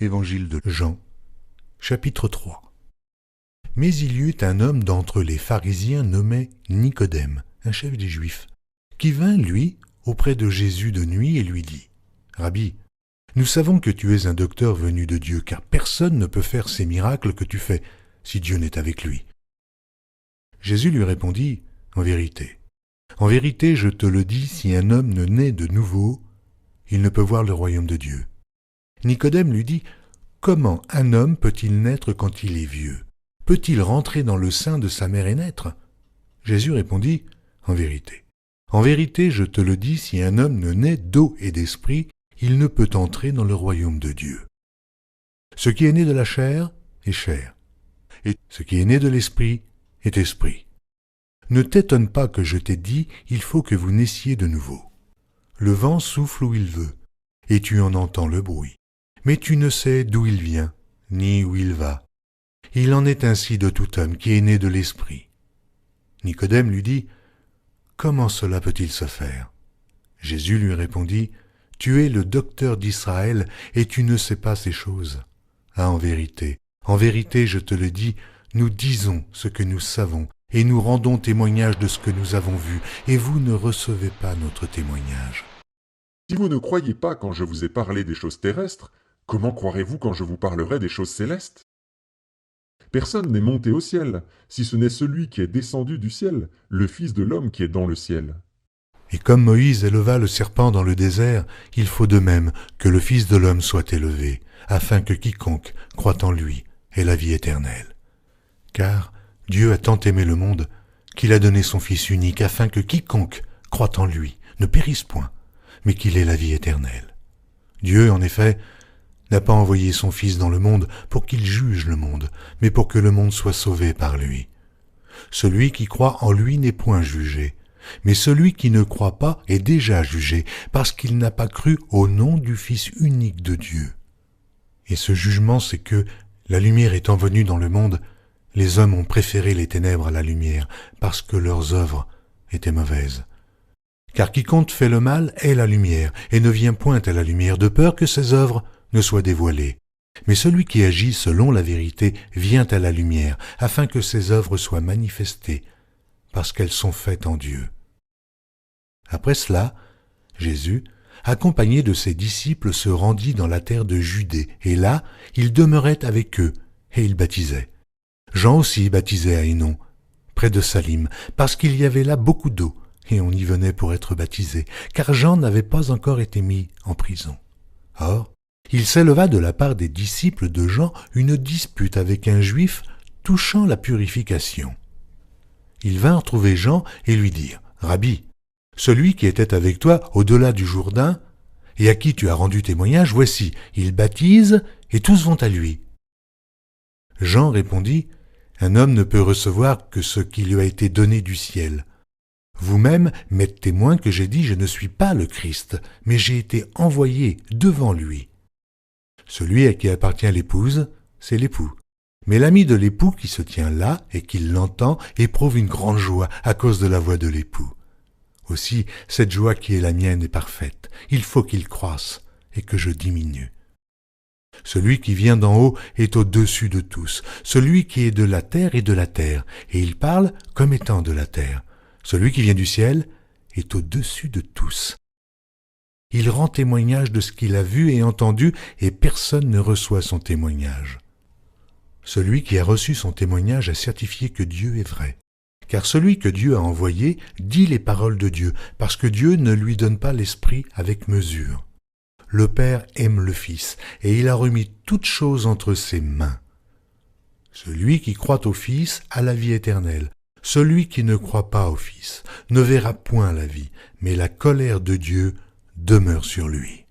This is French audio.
Évangile de Jean, chapitre 3. Mais il y eut un homme d'entre les pharisiens nommé Nicodème, un chef des Juifs, qui vint, lui, auprès de Jésus de nuit et lui dit : « Rabbi, nous savons que tu es un docteur venu de Dieu, car personne ne peut faire ces miracles que tu fais, si Dieu n'est avec lui. » Jésus lui répondit : « En vérité, je te le dis, si un homme ne naît de nouveau, il ne peut voir le royaume de Dieu. » Nicodème lui dit : « Comment un homme peut-il naître quand il est vieux ? Peut-il rentrer dans le sein de sa mère et naître ?» Jésus répondit : « En vérité, je te le dis, si un homme ne naît d'eau et d'esprit, il ne peut entrer dans le royaume de Dieu. Ce qui est né de la chair est chair, et ce qui est né de l'esprit est esprit. Ne t'étonne pas que je t'ai dit, il faut que vous naissiez de nouveau. Le vent souffle où il veut, et tu en entends le bruit. Mais tu ne sais d'où il vient, ni où il va. Il en est ainsi de tout homme qui est né de l'esprit. » Nicodème lui dit : « Comment cela peut-il se faire ?» Jésus lui répondit : « Tu es le docteur d'Israël, et tu ne sais pas ces choses. Ah, en vérité, je te le dis, nous disons ce que nous savons, et nous rendons témoignage de ce que nous avons vu, et vous ne recevez pas notre témoignage. Si vous ne croyez pas quand je vous ai parlé des choses terrestres, comment croirez-vous quand je vous parlerai des choses célestes ? Personne n'est monté au ciel, si ce n'est celui qui est descendu du ciel, le Fils de l'homme qui est dans le ciel. Et comme Moïse éleva le serpent dans le désert, il faut de même que le Fils de l'homme soit élevé, afin que quiconque croit en lui ait la vie éternelle. Car Dieu a tant aimé le monde qu'il a donné son Fils unique, afin que quiconque croit en lui ne périsse point, mais qu'il ait la vie éternelle. Dieu, en effet, n'a pas envoyé son Fils dans le monde pour qu'il juge le monde, mais pour que le monde soit sauvé par lui. Celui qui croit en lui n'est point jugé, mais celui qui ne croit pas est déjà jugé, parce qu'il n'a pas cru au nom du Fils unique de Dieu. Et ce jugement, c'est que, la lumière étant venue dans le monde, les hommes ont préféré les ténèbres à la lumière, parce que leurs œuvres étaient mauvaises. Car quiconque fait le mal est la lumière, et ne vient point à la lumière, de peur que ses œuvres ne soient dévoilées. Mais celui qui agit selon la vérité vient à la lumière, afin que ses œuvres soient manifestées, parce qu'elles sont faites en Dieu. » Après cela, Jésus, accompagné de ses disciples, se rendit dans la terre de Judée, et là, il demeurait avec eux, et il baptisait. Jean aussi baptisait à Hénon, près de Salim, parce qu'il y avait là beaucoup d'eau, et on y venait pour être baptisé, car Jean n'avait pas encore été mis en prison. Or, il s'éleva de la part des disciples de Jean une dispute avec un juif touchant la purification. Ils vinrent trouver Jean et lui dirent : « Rabbi, celui qui était avec toi au-delà du Jourdain, et à qui tu as rendu témoignage, voici, il baptise, et tous vont à lui. » Jean répondit : « Un homme ne peut recevoir que ce qui lui a été donné du ciel. Vous-même m'êtes témoin que j'ai dit : je ne suis pas le Christ, mais j'ai été envoyé devant lui. Celui à qui appartient l'épouse, c'est l'époux. Mais l'ami de l'époux qui se tient là et qui l'entend éprouve une grande joie à cause de la voix de l'époux. Aussi, cette joie qui est la mienne est parfaite. Il faut qu'il croisse et que je diminue. Celui qui vient d'en haut est au-dessus de tous. Celui qui est de la terre est de la terre, et il parle comme étant de la terre. Celui qui vient du ciel est au-dessus de tous. Il rend témoignage de ce qu'il a vu et entendu, et personne ne reçoit son témoignage. Celui qui a reçu son témoignage a certifié que Dieu est vrai. Car celui que Dieu a envoyé dit les paroles de Dieu, parce que Dieu ne lui donne pas l'esprit avec mesure. Le Père aime le Fils, et il a remis toutes choses entre ses mains. Celui qui croit au Fils a la vie éternelle. Celui qui ne croit pas au Fils ne verra point la vie, mais la colère de Dieu demeure sur lui.